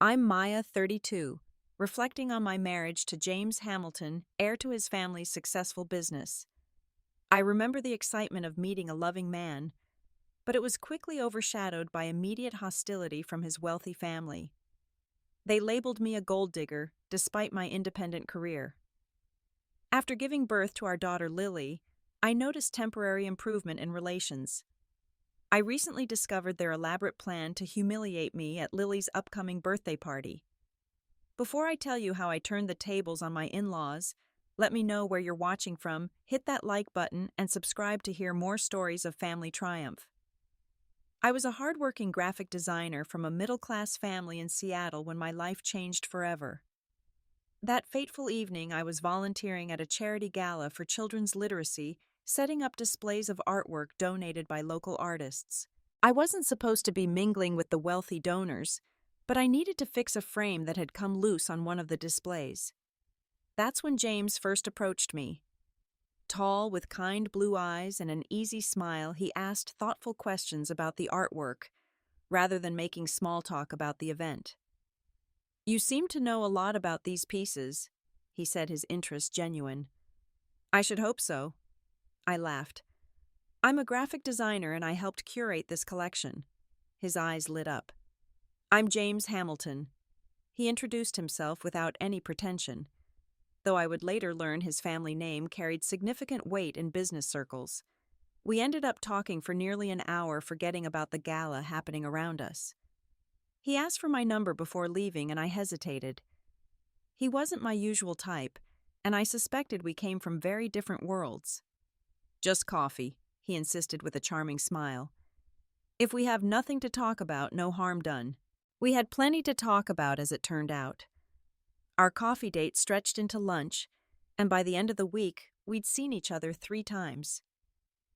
I'm Maya, 32, reflecting on my marriage to James Hamilton, heir to his family's successful business. I remember the excitement of meeting a loving man, but it was quickly overshadowed by immediate hostility from his wealthy family. They labeled me a gold digger, despite my independent career. After giving birth to our daughter Lily, I noticed temporary improvement in relations. I recently discovered their elaborate plan to humiliate me at Lily's upcoming birthday party. Before I tell you how I turned the tables on my in-laws, let me know where you're watching from, hit that like button, and subscribe to hear more stories of family triumph. I was a hardworking graphic designer from a middle-class family in Seattle when my life changed forever. That fateful evening, I was volunteering at a charity gala for children's literacy, setting up displays of artwork donated by local artists. I wasn't supposed to be mingling with the wealthy donors, but I needed to fix a frame that had come loose on one of the displays. That's when James first approached me. Tall, with kind blue eyes and an easy smile, he asked thoughtful questions about the artwork, rather than making small talk about the event. "You seem to know a lot about these pieces," he said, his interest genuine. "I should hope so." I laughed. "I'm a graphic designer and I helped curate this collection." His eyes lit up. "I'm James Hamilton." He introduced himself without any pretension, though I would later learn his family name carried significant weight in business circles. We ended up talking for nearly an hour, forgetting about the gala happening around us. He asked for my number before leaving, and I hesitated. He wasn't my usual type, and I suspected we came from very different worlds. "Just coffee," he insisted with a charming smile. "If we have nothing to talk about, no harm done." We had plenty to talk about, as it turned out. Our coffee date stretched into lunch, and by the end of the week, we'd seen each other 3 times.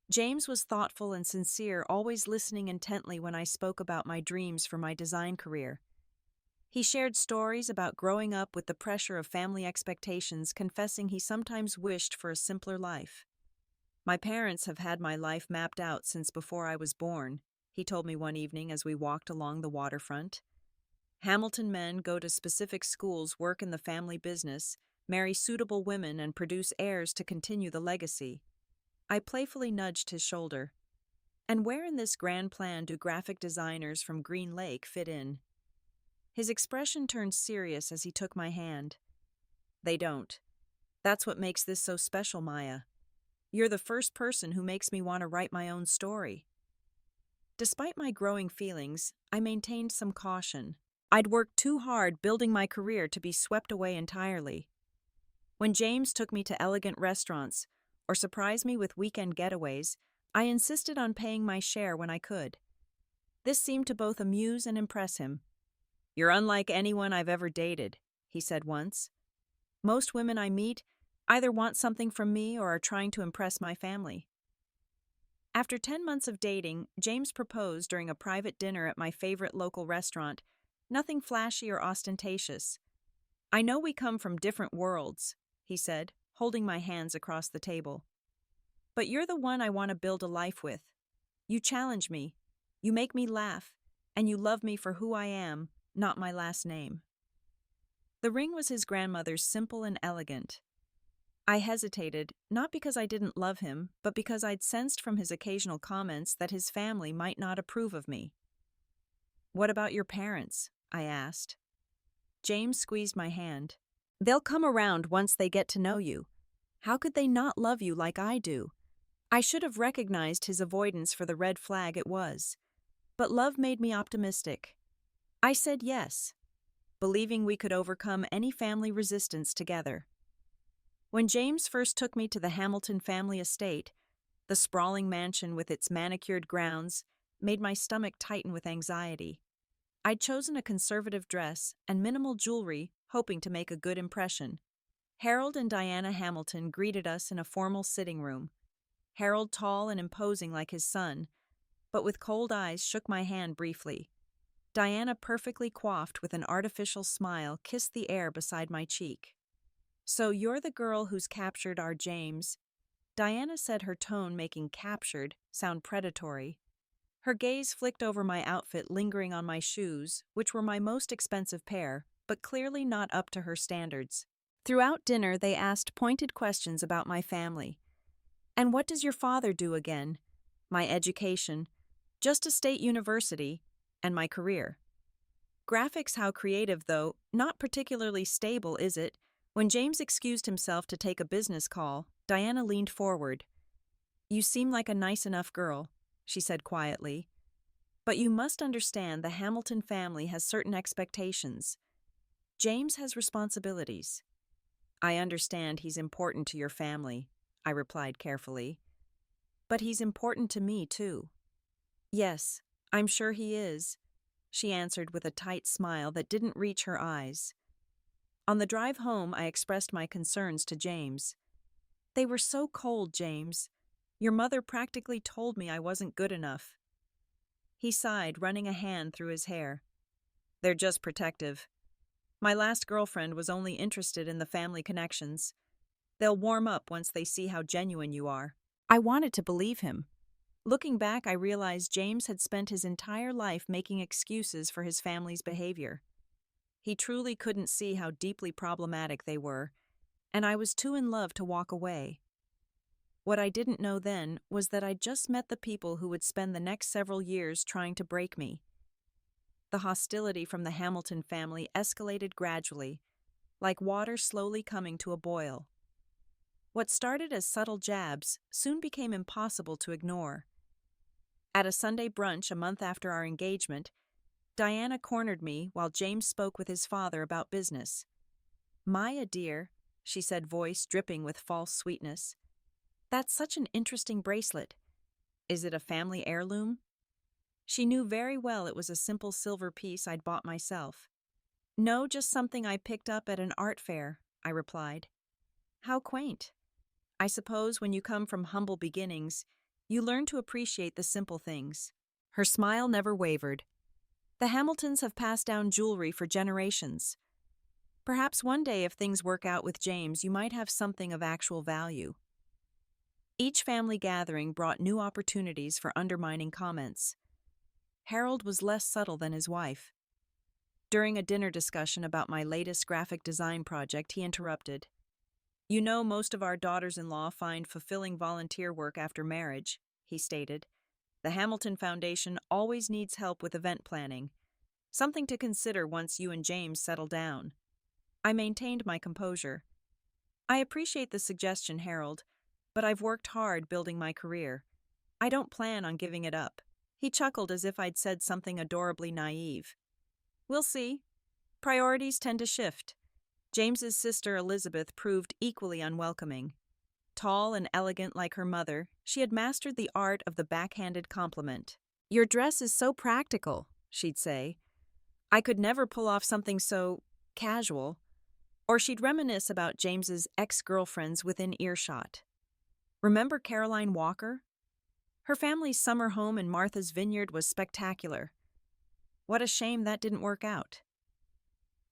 James was thoughtful and sincere, always listening intently when I spoke about my dreams for my design career. He shared stories about growing up with the pressure of family expectations, confessing he sometimes wished for a simpler life. "My parents have had my life mapped out since before I was born," he told me one evening as we walked along the waterfront. "Hamilton men go to specific schools, work in the family business, marry suitable women, and produce heirs to continue the legacy." I playfully nudged his shoulder. "And where in this grand plan do graphic designers from Green Lake fit in?" His expression turned serious as he took my hand. "They don't. That's what makes this so special, Maya. You're the first person who makes me want to write my own story." Despite my growing feelings, I maintained some caution. I'd worked too hard building my career to be swept away entirely. When James took me to elegant restaurants or surprised me with weekend getaways, I insisted on paying my share when I could. This seemed to both amuse and impress him. "You're unlike anyone I've ever dated," he said once. "Most women I meet either want something from me or are trying to impress my family." After 10 months of dating, James proposed during a private dinner at my favorite local restaurant. Nothing flashy or ostentatious. "I know we come from different worlds," he said, holding my hands across the table. "But you're the one I want to build a life with. You challenge me, you make me laugh, and you love me for who I am, not my last name." The ring was his grandmother's, simple and elegant. I hesitated, not because I didn't love him, but because I'd sensed from his occasional comments that his family might not approve of me. "What about your parents?" I asked. James squeezed my hand. "They'll come around once they get to know you. How could they not love you like I do?" I should have recognized his avoidance for the red flag it was. But love made me optimistic. I said yes, believing we could overcome any family resistance together. When James first took me to the Hamilton family estate, the sprawling mansion with its manicured grounds made my stomach tighten with anxiety. I'd chosen a conservative dress and minimal jewelry, hoping to make a good impression. Harold and Diana Hamilton greeted us in a formal sitting room. Harold, tall and imposing like his son, but with cold eyes, shook my hand briefly. Diana, perfectly coiffed with an artificial smile, kissed the air beside my cheek. "So you're the girl who's captured our James," Diana said, her tone making "captured" sound predatory. Her gaze flicked over my outfit, lingering on my shoes, which were my most expensive pair, but clearly not up to her standards. Throughout dinner, they asked pointed questions about my family. "And what does your father do again?" My education, just a state university, and my career. Graphics, how creative though, not particularly stable, is it? When James excused himself to take a business call, Diana leaned forward. "You seem like a nice enough girl," she said quietly. "But you must understand the Hamilton family has certain expectations. James has responsibilities." "I understand he's important to your family," I replied carefully. "But he's important to me, too." "Yes, I'm sure he is," she answered with a tight smile that didn't reach her eyes. On the drive home, I expressed my concerns to James. "They were so cold, James. Your mother practically told me I wasn't good enough." He sighed, running a hand through his hair. "They're just protective. My last girlfriend was only interested in the family connections. They'll warm up once they see how genuine you are." I wanted to believe him. Looking back, I realized James had spent his entire life making excuses for his family's behavior. He truly couldn't see how deeply problematic they were, and I was too in love to walk away. What I didn't know then was that I'd just met the people who would spend the next several years trying to break me. The hostility from the Hamilton family escalated gradually, like water slowly coming to a boil. What started as subtle jabs soon became impossible to ignore. At a Sunday brunch a month after our engagement, Diana cornered me while James spoke with his father about business. "Maya, dear," she said, voice dripping with false sweetness, "that's such an interesting bracelet. Is it a family heirloom?" She knew very well it was a simple silver piece I'd bought myself. "No, just something I picked up at an art fair," I replied. "How quaint. I suppose when you come from humble beginnings, you learn to appreciate the simple things." Her smile never wavered. "The Hamiltons have passed down jewelry for generations. Perhaps one day, if things work out with James, you might have something of actual value." Each family gathering brought new opportunities for undermining comments. Harold was less subtle than his wife. During a dinner discussion about my latest graphic design project, he interrupted. "You know, most of our daughters-in-law find fulfilling volunteer work after marriage," he stated. "The Hamilton Foundation always needs help with event planning. Something to consider once you and James settle down." I maintained my composure. "I appreciate the suggestion, Harold, but I've worked hard building my career. I don't plan on giving it up." He chuckled as if I'd said something adorably naive. "We'll see. Priorities tend to shift." James's sister Elizabeth proved equally unwelcoming. Tall and elegant like her mother, she had mastered the art of the backhanded compliment. "Your dress is so practical," she'd say. "I could never pull off something so casual." Or she'd reminisce about James's ex-girlfriends within earshot. "Remember Caroline Walker? Her family's summer home in Martha's Vineyard was spectacular. What a shame that didn't work out."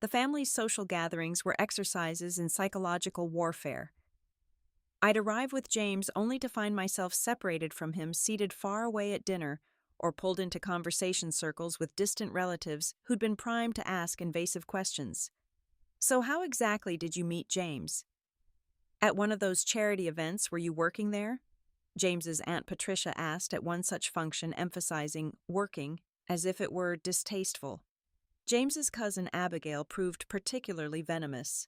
The family's social gatherings were exercises in psychological warfare. I'd arrive with James only to find myself separated from him, seated far away at dinner, or pulled into conversation circles with distant relatives who'd been primed to ask invasive questions. "So how exactly did you meet James?" "At one of those charity events, were you working there?" James's Aunt Patricia asked at one such function, emphasizing working as if it were distasteful. James's cousin Abigail proved particularly venomous.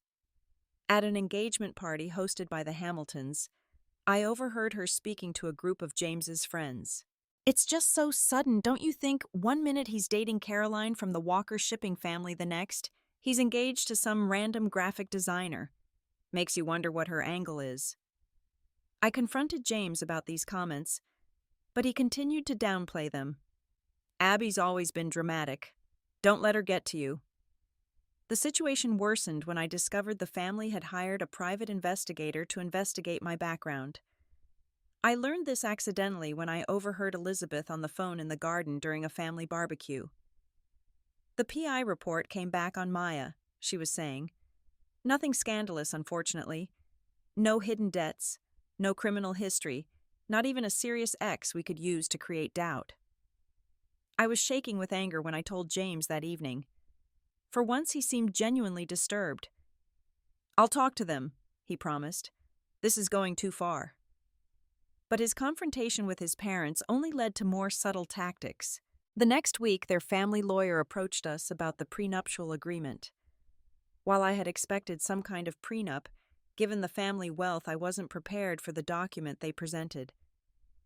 At an engagement party hosted by the Hamiltons, I overheard her speaking to a group of James's friends. "It's just so sudden, don't you think? One minute he's dating Caroline from the Walker shipping family, the next he's engaged to some random graphic designer. Makes you wonder what her angle is." I confronted James about these comments, but he continued to downplay them. "Abby's always been dramatic. Don't let her get to you." The situation worsened when I discovered the family had hired a private investigator to investigate my background. I learned this accidentally when I overheard Elizabeth on the phone in the garden during a family barbecue. "The PI report came back on Maya," she was saying. "Nothing scandalous, unfortunately. No hidden debts, no criminal history, not even a serious ex we could use to create doubt." I was shaking with anger when I told James that evening. For once, he seemed genuinely disturbed. "I'll talk to them," he promised. "This is going too far." But his confrontation with his parents only led to more subtle tactics. The next week, their family lawyer approached us about the prenuptial agreement. While I had expected some kind of prenup, given the family wealth, I wasn't prepared for the document they presented.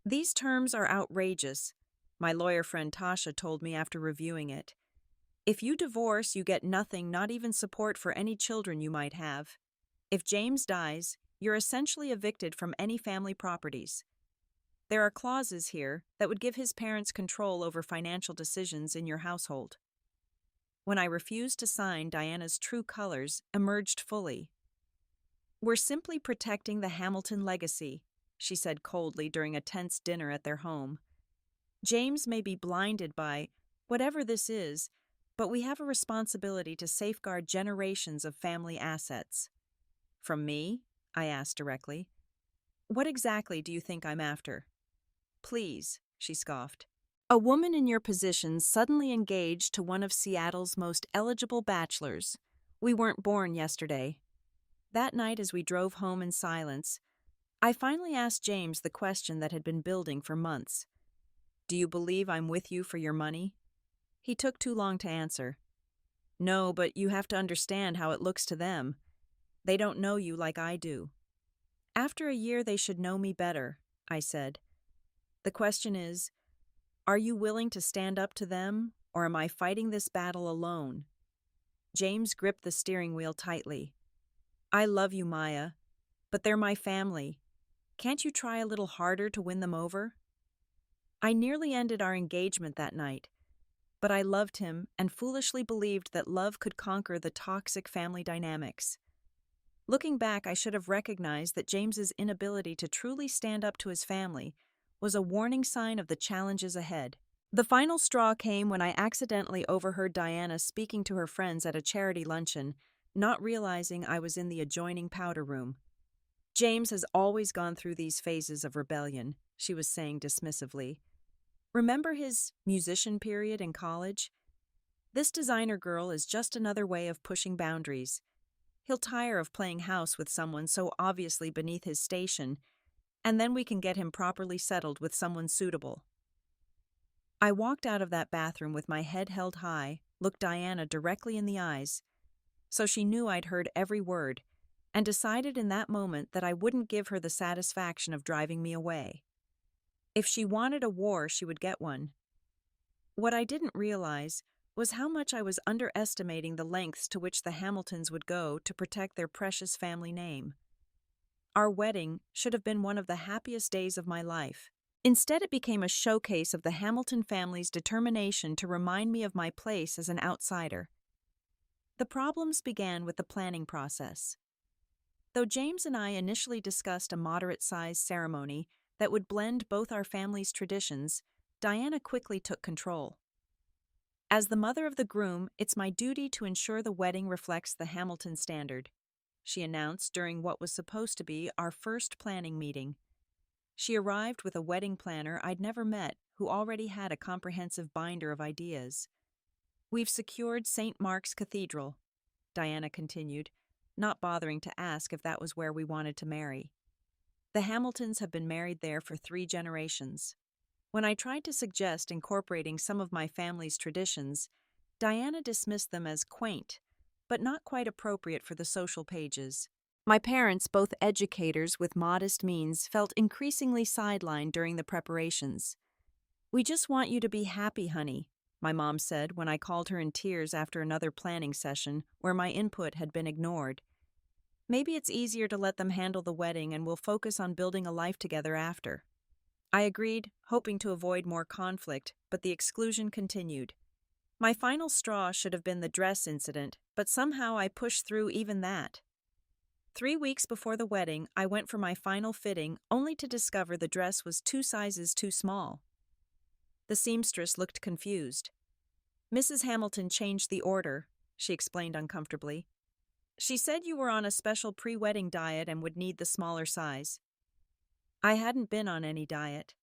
"These terms are outrageous," my lawyer friend Tasha told me after reviewing it. "If you divorce, you get nothing, not even support for any children you might have. If James dies, you're essentially evicted from any family properties. There are clauses here that would give his parents control over financial decisions in your household." When I refused to sign, Diana's true colors emerged fully. "We're simply protecting the Hamilton legacy," she said coldly during a tense dinner at their home. "James may be blinded by whatever this is, but we have a responsibility to safeguard generations of family assets." "From me?" I asked directly. "What exactly do you think I'm after?" "Please," she scoffed. "A woman in your position suddenly engaged to one of Seattle's most eligible bachelors. We weren't born yesterday." That night, as we drove home in silence, I finally asked James the question that had been building for months. "Do you believe I'm with you for your money?" He took too long to answer. "No, but you have to understand how it looks to them. They don't know you like I do." "After a year, they should know me better," I said. "The question is, are you willing to stand up to them, or am I fighting this battle alone?" James gripped the steering wheel tightly. "I love you, Maya, but they're my family. Can't you try a little harder to win them over?" I nearly ended our engagement that night, but I loved him and foolishly believed that love could conquer the toxic family dynamics. Looking back, I should have recognized that James's inability to truly stand up to his family was a warning sign of the challenges ahead. The final straw came when I accidentally overheard Diana speaking to her friends at a charity luncheon, not realizing I was in the adjoining powder room. "James has always gone through these phases of rebellion," she was saying dismissively. "Remember his musician period in college? This designer girl is just another way of pushing boundaries. He'll tire of playing house with someone so obviously beneath his station, and then we can get him properly settled with someone suitable." I walked out of that bathroom with my head held high, looked Diana directly in the eyes, so she knew I'd heard every word, and decided in that moment that I wouldn't give her the satisfaction of driving me away. If she wanted a war, she would get one. What I didn't realize was how much I was underestimating the lengths to which the Hamiltons would go to protect their precious family name. Our wedding should have been one of the happiest days of my life. Instead, it became a showcase of the Hamilton family's determination to remind me of my place as an outsider. The problems began with the planning process. Though James and I initially discussed a moderate-sized ceremony that would blend both our families' traditions, Diana quickly took control. "As the mother of the groom, it's my duty to ensure the wedding reflects the Hamilton standard," she announced during what was supposed to be our first planning meeting. She arrived with a wedding planner I'd never met who already had a comprehensive binder of ideas. "We've secured St. Mark's Cathedral," Diana continued, not bothering to ask if that was where we wanted to marry. "The Hamiltons have been married there for 3 generations. When I tried to suggest incorporating some of my family's traditions, Diana dismissed them as quaint, but not quite appropriate for the social pages. My parents, both educators with modest means, felt increasingly sidelined during the preparations. "We just want you to be happy, honey," my mom said when I called her in tears after another planning session where my input had been ignored. "Maybe it's easier to let them handle the wedding and we'll focus on building a life together after." I agreed, hoping to avoid more conflict, but the exclusion continued. My final straw should have been the dress incident, but somehow I pushed through even that. 3 weeks before the wedding, I went for my final fitting, only to discover the dress was 2 sizes too small. The seamstress looked confused. "Mrs. Hamilton changed the order," she explained uncomfortably. "She said you were on a special pre-wedding diet and would need the smaller size." I hadn't been on any diet.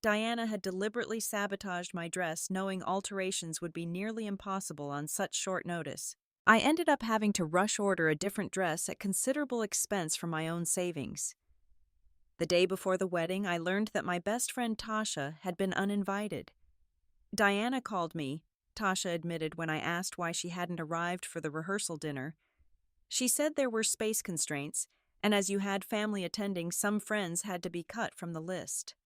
Diana had deliberately sabotaged my dress, knowing alterations would be nearly impossible on such short notice. I ended up having to rush order a different dress at considerable expense from my own savings. The day before the wedding, I learned that my best friend Tasha had been uninvited. Diana called me, Tasha admitted when I asked why she hadn't arrived for the rehearsal dinner. She said there were space constraints, and as you had family attending, some friends had to be cut from the list.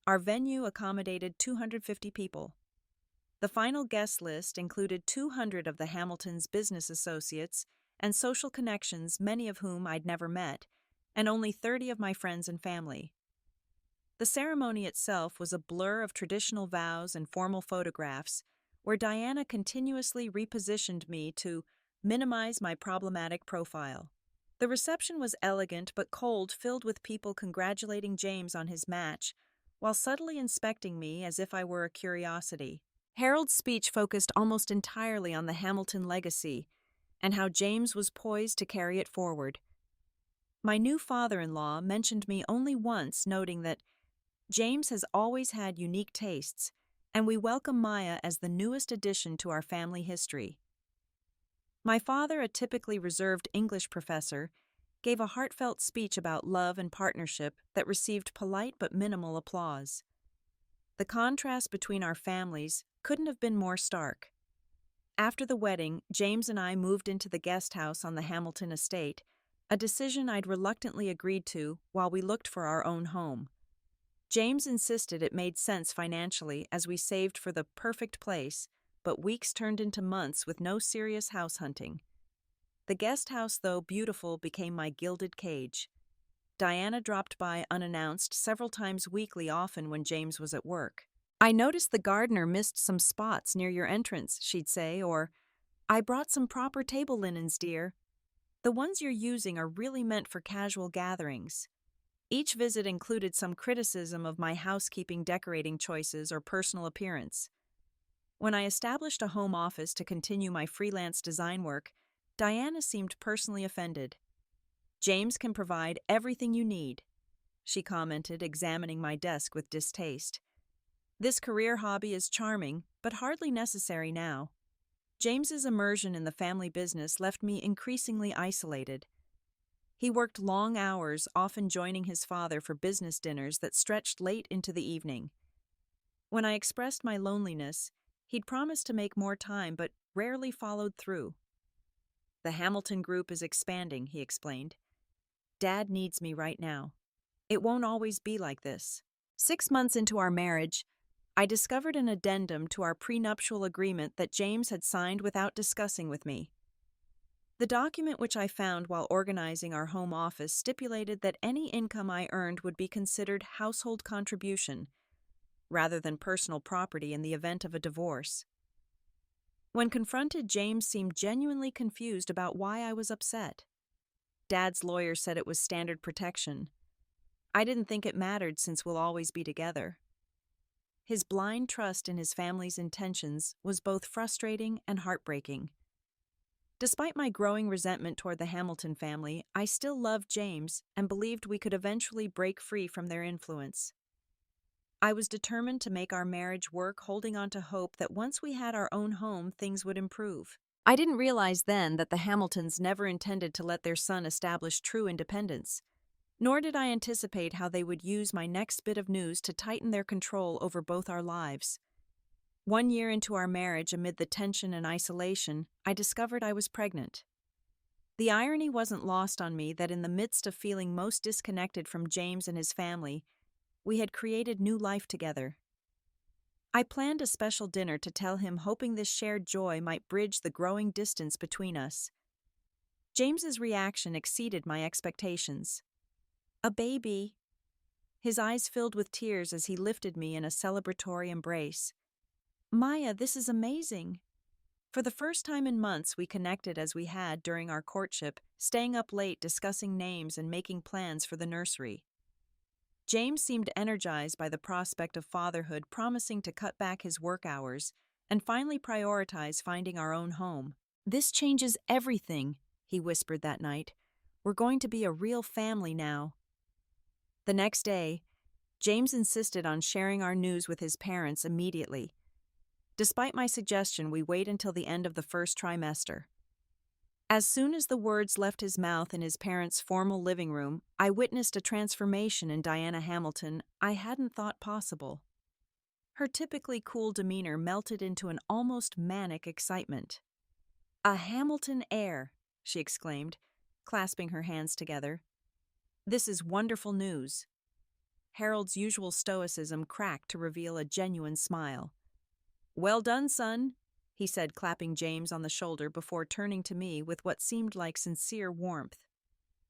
Our venue accommodated 250 people. The final guest list included 200 of the Hamiltons' business associates and social connections, many of whom I'd never met, and only 30 of my friends and family. The ceremony itself was a blur of traditional vows and formal photographs, where Diana continuously repositioned me to minimize my problematic profile. The reception was elegant but cold, filled with people congratulating James on his match, while subtly inspecting me as if I were a curiosity. Harold's speech focused almost entirely on the Hamilton legacy and how James was poised to carry it forward. My new father-in-law mentioned me only once, noting that James has always had unique tastes, and we welcome Maya as the newest addition to our family history. My father, a typically reserved English professor, gave a heartfelt speech about love and partnership that received polite but minimal applause. The contrast between our families couldn't have been more stark. After the wedding, James and I moved into the guest house on the Hamilton estate, a decision I'd reluctantly agreed to while we looked for our own home. James insisted it made sense financially as we saved for the perfect place, but weeks turned into months with no serious house hunting. The guest house, though beautiful, became my gilded cage. Diana dropped by unannounced several times weekly, often when James was at work. "I noticed the gardener missed some spots near your entrance," she'd say, or, "I brought some proper table linens, dear. The ones you're using are really meant for casual gatherings." Each visit included some criticism of my housekeeping, decorating choices, or personal appearance. When I established a home office to continue my freelance design work, Diana seemed personally offended. "James can provide everything you need," she commented, examining my desk with distaste. "This career hobby is charming, but hardly necessary now." James's immersion in the family business left me increasingly isolated. He worked long hours, often joining his father for business dinners that stretched late into the evening. When I expressed my loneliness, he'd promised to make more time but rarely followed through. "The Hamilton Group is expanding," he explained. "Dad needs me right now. It won't always be like this." 6 months into our marriage, I discovered an addendum to our prenuptial agreement that James had signed without discussing with me. The document, which I found while organizing our home office, stipulated that any income I earned would be considered household contribution, rather than personal property in the event of a divorce. When confronted, James seemed genuinely confused about why I was upset. Dad's lawyer said it was standard protection. I didn't think it mattered since we'll always be together. His blind trust in his family's intentions was both frustrating and heartbreaking. Despite my growing resentment toward the Hamilton family, I still loved James and believed we could eventually break free from their influence. I was determined to make our marriage work, holding on to hope that once we had our own home, things would improve. I didn't realize then that the Hamiltons never intended to let their son establish true independence, nor did I anticipate how they would use my next bit of news to tighten their control over both our lives. 1 year into our marriage, amid the tension and isolation, I discovered I was pregnant. The irony wasn't lost on me that in the midst of feeling most disconnected from James and his family, we had created new life together. I planned a special dinner to tell him, hoping this shared joy might bridge the growing distance between us. James's reaction exceeded my expectations. "A baby." His eyes filled with tears as he lifted me in a celebratory embrace. "Maya, this is amazing." For the first time in months, we connected as we had during our courtship, staying up late discussing names and making plans for the nursery. James seemed energized by the prospect of fatherhood, promising to cut back his work hours and finally prioritize finding our own home. "This changes everything," he whispered that night. "We're going to be a real family now." The next day, James insisted on sharing our news with his parents immediately. Despite my suggestion, we wait until the end of the first trimester. As soon as the words left his mouth in his parents' formal living room, I witnessed a transformation in Diana Hamilton I hadn't thought possible. Her typically cool demeanor melted into an almost manic excitement. "A Hamilton heir," she exclaimed, clasping her hands together. "This is wonderful news." Harold's usual stoicism cracked to reveal a genuine smile. "Well done, son," he said, clapping James on the shoulder before turning to me with what seemed like sincere warmth.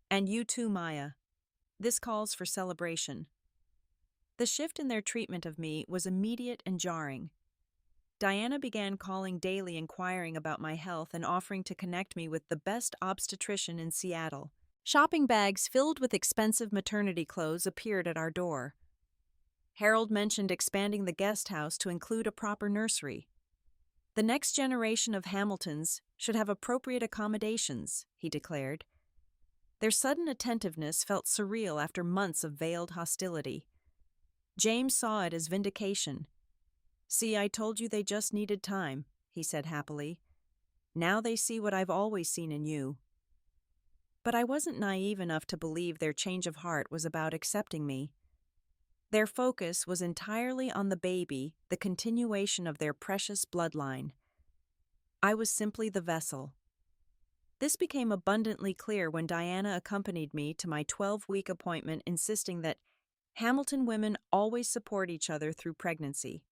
"And you too, Maya. This calls for celebration." The shift in their treatment of me was immediate and jarring. Diana began calling daily, inquiring about my health and offering to connect me with the best obstetrician in Seattle. Shopping bags filled with expensive maternity clothes appeared at our door. Harold mentioned expanding the guest house to include a proper nursery. "The next generation of Hamiltons should have appropriate accommodations," he declared. Their sudden attentiveness felt surreal after months of veiled hostility. James saw it as vindication. "See, I told you they just needed time," he said happily. "Now they see what I've always seen in you." But I wasn't naive enough to believe their change of heart was about accepting me. Their focus was entirely on the baby, the continuation of their precious bloodline. I was simply the vessel. This became abundantly clear when Diana accompanied me to my 12-week appointment, insisting that Hamilton women always support each other through pregnancy.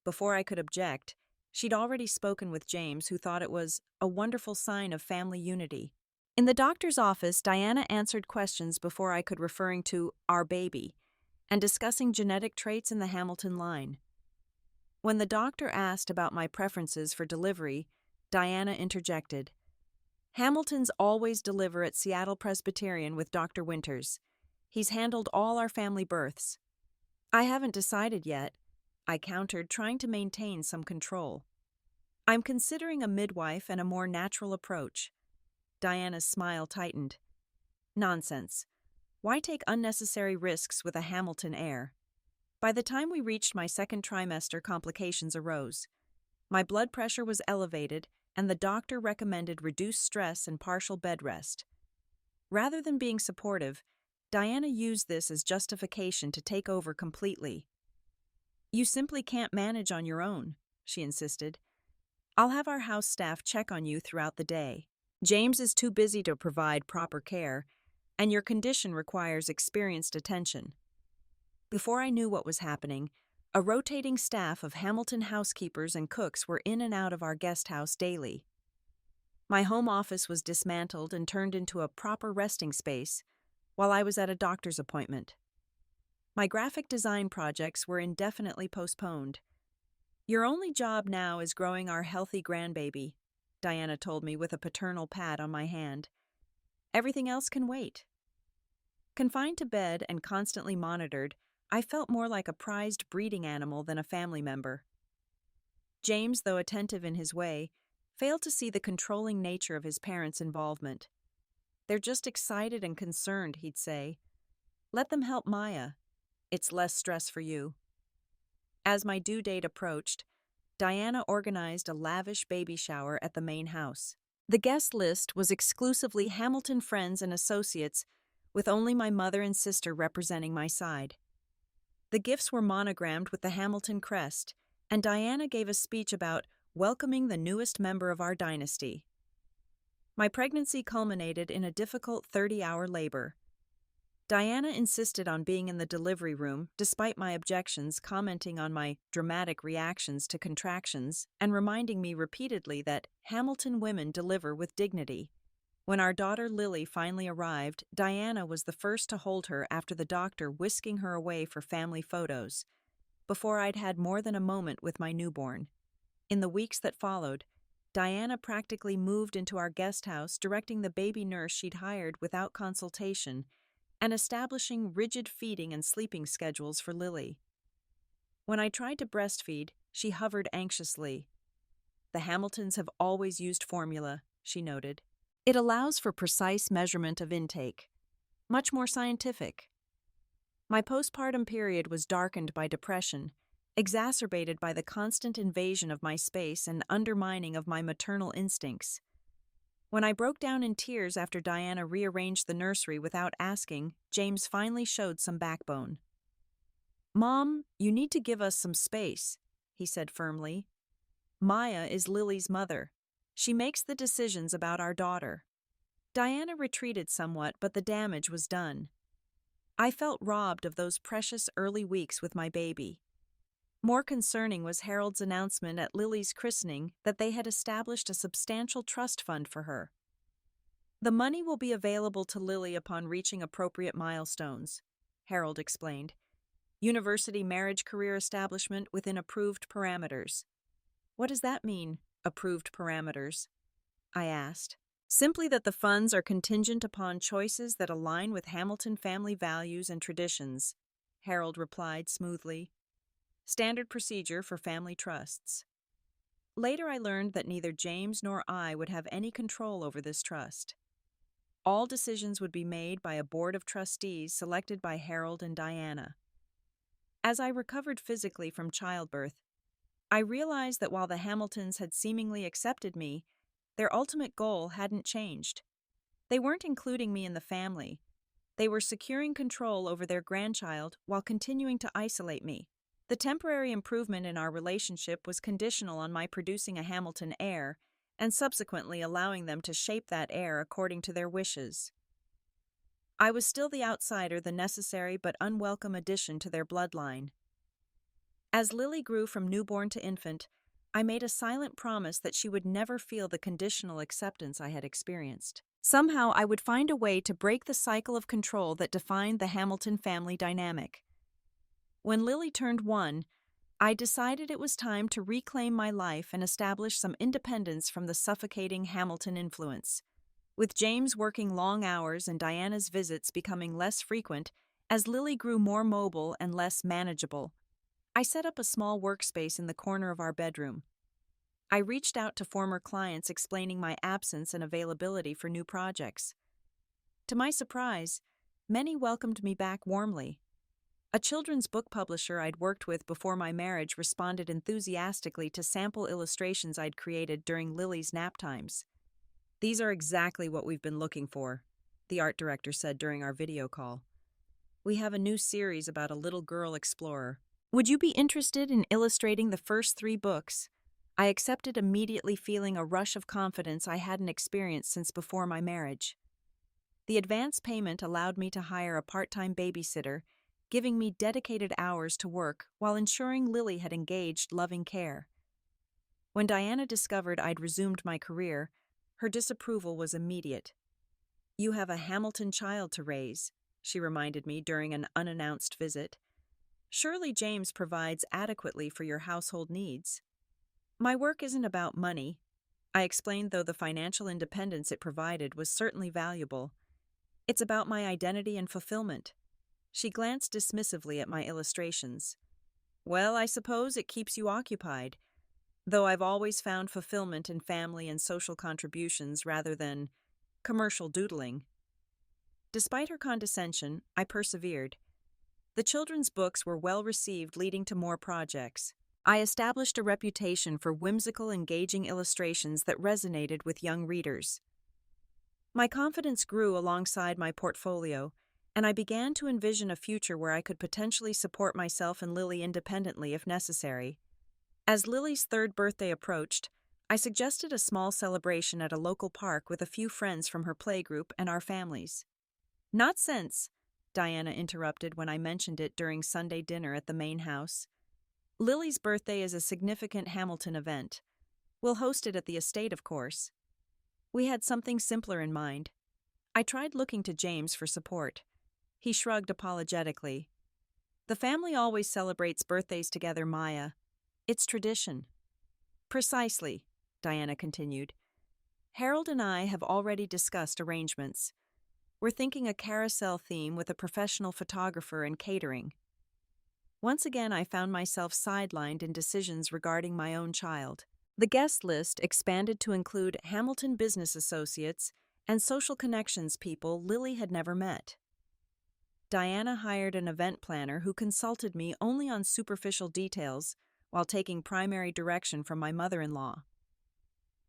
Before I could object, she'd already spoken with James, who thought it was a wonderful sign of family unity. In the doctor's office, Diana answered questions before I could, referring to our baby and discussing genetic traits in the Hamilton line. When the doctor asked about my preferences for delivery, Diana interjected. "Hamiltons always deliver at Seattle Presbyterian with Dr. Winters. He's handled all our family births." "I haven't decided yet," I countered, trying to maintain some control. "I'm considering a midwife and a more natural approach." Diana's smile tightened. "Nonsense. Why take unnecessary risks with a Hamilton heir?" By the time we reached my second trimester, complications arose. My blood pressure was elevated, and the doctor recommended reduced stress and partial bed rest. Rather than being supportive, Diana used this as justification to take over completely. "You simply can't manage on your own," she insisted. "I'll have our house staff check on you throughout the day. James is too busy to provide proper care, and your condition requires experienced attention." Before I knew what was happening, a rotating staff of Hamilton housekeepers and cooks were in and out of our guest house daily. My home office was dismantled and turned into a proper resting space while I was at a doctor's appointment. My graphic design projects were indefinitely postponed. "Your only job now is growing our healthy grandbaby," Diana told me with a paternal pat on my hand. "Everything else can wait." Confined to bed and constantly monitored, I felt more like a prized breeding animal than a family member. James, though attentive in his way, failed to see the controlling nature of his parents' involvement. "They're just excited and concerned," he'd say. "Let them help Maya. It's less stress for you." As my due date approached, Diana organized a lavish baby shower at the main house. The guest list was exclusively Hamilton friends and associates, with only my mother and sister representing my side. The gifts were monogrammed with the Hamilton crest, and Diana gave a speech about welcoming the newest member of our dynasty. My pregnancy culminated in a difficult 30-hour labor. Diana insisted on being in the delivery room, despite my objections, commenting on my dramatic reactions to contractions and reminding me repeatedly that Hamilton women deliver with dignity. When our daughter Lily finally arrived, Diana was the first to hold her after the doctor whisking her away for family photos, before I'd had more than a moment with my newborn. In the weeks that followed, Diana practically moved into our guest house, directing the baby nurse she'd hired without consultation, and establishing rigid feeding and sleeping schedules for Lily. When I tried to breastfeed, she hovered anxiously. "The Hamiltons have always used formula," she noted. "It allows for precise measurement of intake. Much more scientific." My postpartum period was darkened by depression, exacerbated by the constant invasion of my space and undermining of my maternal instincts. When I broke down in tears after Diana rearranged the nursery without asking, James finally showed some backbone. "Mom, you need to give us some space," he said firmly. "Maya is Lily's mother. She makes the decisions about our daughter." Diana retreated somewhat, but the damage was done. I felt robbed of those precious early weeks with my baby. More concerning was Harold's announcement at Lily's christening that they had established a substantial trust fund for her. "The money will be available to Lily upon reaching appropriate milestones," Harold explained. "University marriage career establishment within approved parameters." "What does that mean, approved parameters?" I asked. "Simply that the funds are contingent upon choices that align with Hamilton family values and traditions," Harold replied smoothly. "Standard procedure for family trusts." Later I learned that neither James nor I would have any control over this trust. All decisions would be made by a board of trustees selected by Harold and Diana. As I recovered physically from childbirth, I realized that while the Hamiltons had seemingly accepted me, their ultimate goal hadn't changed. They weren't including me in the family. They were securing control over their grandchild while continuing to isolate me. The temporary improvement in our relationship was conditional on my producing a Hamilton heir and subsequently allowing them to shape that heir according to their wishes. I was still the outsider, the necessary but unwelcome addition to their bloodline. As Lily grew from newborn to infant, I made a silent promise that she would never feel the conditional acceptance I had experienced. Somehow I would find a way to break the cycle of control that defined the Hamilton family dynamic. When Lily turned 1, I decided it was time to reclaim my life and establish some independence from the suffocating Hamilton influence. With James working long hours and Diana's visits becoming less frequent as Lily grew more mobile and less manageable, I set up a small workspace in the corner of our bedroom. I reached out to former clients explaining my absence and availability for new projects. To my surprise, many welcomed me back warmly. A children's book publisher I'd worked with before my marriage responded enthusiastically to sample illustrations I'd created during Lily's nap times. "These are exactly what we've been looking for," the art director said during our video call. "We have a new series about a little girl explorer. Would you be interested in illustrating the first 3 books?" I accepted immediately, feeling a rush of confidence I hadn't experienced since before my marriage. The advance payment allowed me to hire a part-time babysitter, giving me dedicated hours to work while ensuring Lily had engaged, loving care. When Diana discovered I'd resumed my career, her disapproval was immediate. "You have a Hamilton child to raise," she reminded me during an unannounced visit. "Surely James provides adequately for your household needs." "My work isn't about money," I explained, though the financial independence it provided was certainly valuable. "It's about my identity and fulfillment." She glanced dismissively at my illustrations. "Well, I suppose it keeps you occupied, though I've always found fulfillment in family and social contributions rather than commercial doodling." Despite her condescension, I persevered. The children's books were well received, leading to more projects. I established a reputation for whimsical, engaging illustrations that resonated with young readers. My confidence grew alongside my portfolio, and I began to envision a future where I could potentially support myself and Lily independently if necessary. As Lily's 3rd birthday approached, I suggested a small celebration at a local park with a few friends from her playgroup and our families. "Not since," Diana interrupted when I mentioned it during Sunday dinner at the main house. "Lily's birthday is a significant Hamilton event. We'll host it at the estate, of course." We had something simpler in mind. I tried looking to James for support. He shrugged apologetically. "The family always celebrates birthdays together, Maya. It's tradition." "Precisely," Diana continued. "Harold and I have already discussed arrangements. We're thinking a carousel theme with a professional photographer and catering." Once again, I found myself sidelined in decisions regarding my own child. The guest list expanded to include Hamilton business associates and social connections people Lily had never met. Diana hired an event planner who consulted me only on superficial details while taking primary direction from my mother-in-law.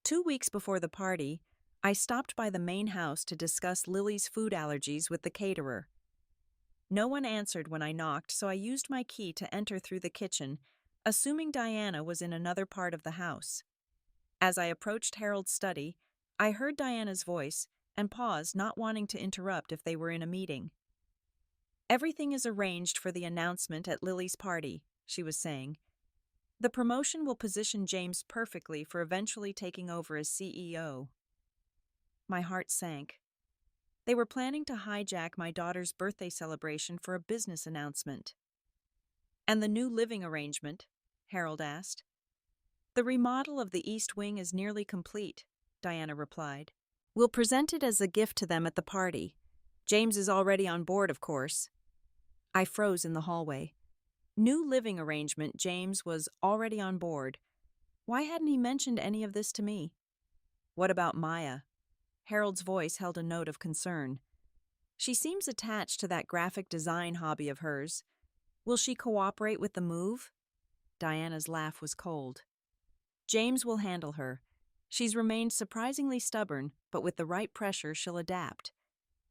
2 weeks before the party, I stopped by the main house to discuss Lily's food allergies with the caterer. No one answered when I knocked, so I used my key to enter through the kitchen, assuming Diana was in another part of the house. As I approached Harold's study, I heard Diana's voice and paused, not wanting to interrupt if they were in a meeting. "Everything is arranged for the announcement at Lily's party," she was saying. "The promotion will position James perfectly for eventually taking over as CEO." My heart sank. They were planning to hijack my daughter's birthday celebration for a business announcement. "And the new living arrangement?" Harold asked. "The remodel of the East Wing is nearly complete," Diana replied. "We'll present it as a gift to them at the party. James is already on board, of course." I froze in the hallway. New living arrangement, James was already on board. Why hadn't he mentioned any of this to me? "What about Maya?" Harold's voice held a note of concern. "She seems attached to that graphic design hobby of hers. Will she cooperate with the move?" Diana's laugh was cold. "James will handle her. She's remained surprisingly stubborn, but with the right pressure, she'll adapt.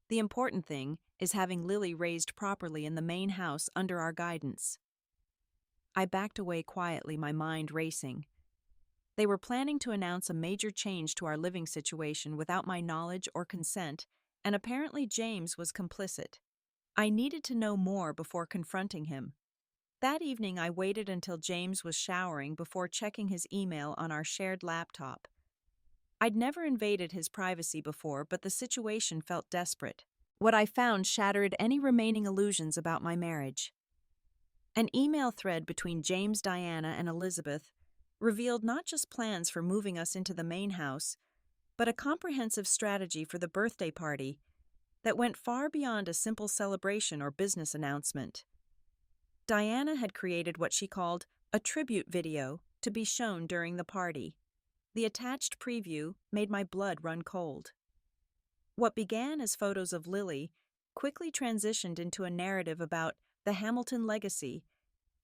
The important thing is having Lily raised properly in the main house under our guidance." I backed away quietly, my mind racing. They were planning to announce a major change to our living situation without my knowledge or consent, and apparently James was complicit. I needed to know more before confronting him. That evening, I waited until James was showering before checking his email on our shared laptop. I'd never invaded his privacy before, but the situation felt desperate. What I found shattered any remaining illusions about my marriage. An email thread between James, Diana, and Elizabeth revealed not just plans for moving us into the main house, but a comprehensive strategy for the birthday party that went far beyond a simple celebration or business announcement. Diana had created what she called a tribute video to be shown during the party. The attached preview made my blood run cold. What began as photos of Lily quickly transitioned into a narrative about the Hamilton legacy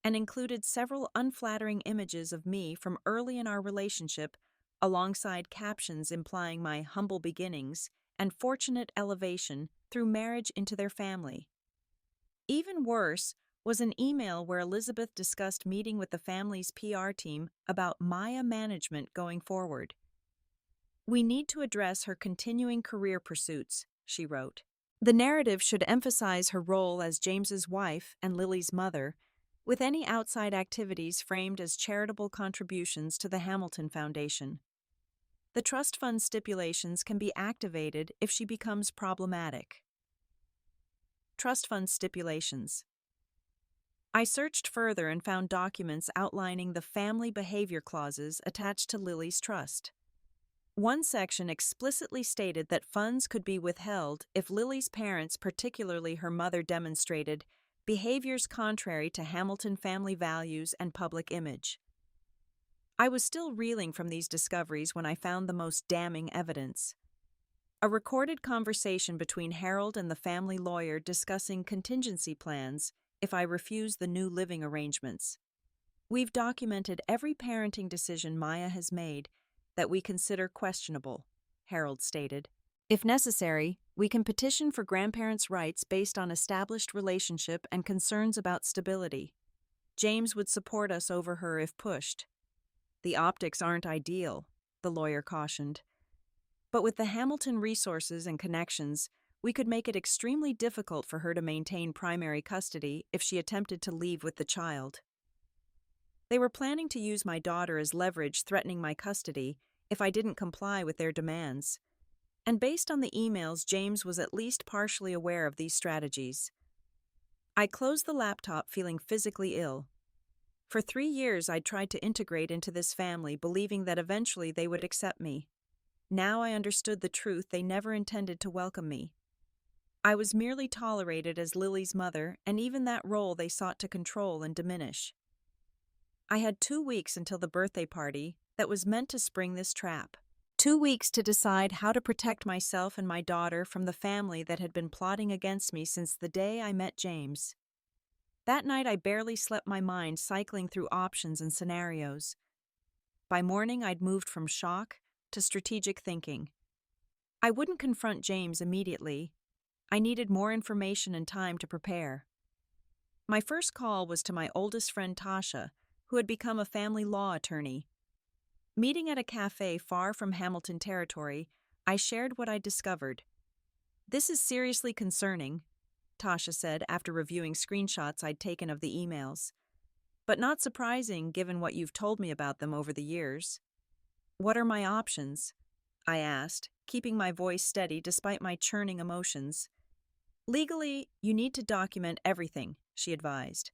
and included several unflattering images of me from early in our relationship, alongside captions implying my humble beginnings and fortunate elevation through marriage into their family. Even worse was an email where Elizabeth discussed meeting with the family's PR team about Maya management going forward. "We need to address her continuing career pursuits," she wrote. "The narrative should emphasize her role as James's wife and Lily's mother, with any outside activities framed as charitable contributions to the Hamilton Foundation. The trust fund stipulations can be activated if she becomes problematic." Trust fund stipulations. I searched further and found documents outlining the family behavior clauses attached to Lily's trust. One section explicitly stated that funds could be withheld if Lily's parents, particularly her mother, demonstrated behaviors contrary to Hamilton family values and public image. I was still reeling from these discoveries when I found the most damning evidence. A recorded conversation between Harold and the family lawyer discussing contingency plans if I refuse the new living arrangements. "We've documented every parenting decision Maya has made that we consider questionable," Harold stated. "If necessary, we can petition for grandparents' rights based on established relationship and concerns about stability. James would support us over her if pushed." "The optics aren't ideal," the lawyer cautioned. "But with the Hamilton resources and connections, we could make it extremely difficult for her to maintain primary custody if she attempted to leave with the child." They were planning to use my daughter as leverage, threatening my custody if I didn't comply with their demands. And based on the emails, James was at least partially aware of these strategies. I closed the laptop feeling physically ill. For 3 years, I'd tried to integrate into this family, believing that eventually they would accept me. Now I understood the truth: they never intended to welcome me. I was merely tolerated as Lily's mother, and even that role they sought to control and diminish. I had 2 weeks until the birthday party that was meant to spring this trap. 2 weeks to decide how to protect myself and my daughter from the family that had been plotting against me since the day I met James. That night, I barely slept, my mind cycling through options and scenarios. By morning, I'd moved from shock to strategic thinking. I wouldn't confront James immediately. I needed more information and time to prepare. My first call was to my oldest friend Tasha, who had become a family law attorney. Meeting at a cafe far from Hamilton territory, I shared what I'd discovered. "This is seriously concerning," Tasha said after reviewing screenshots I'd taken of the emails. "But not surprising given what you've told me about them over the years." "What are my options?" I asked, keeping my voice steady despite my churning emotions. "Legally, you need to document everything," she advised.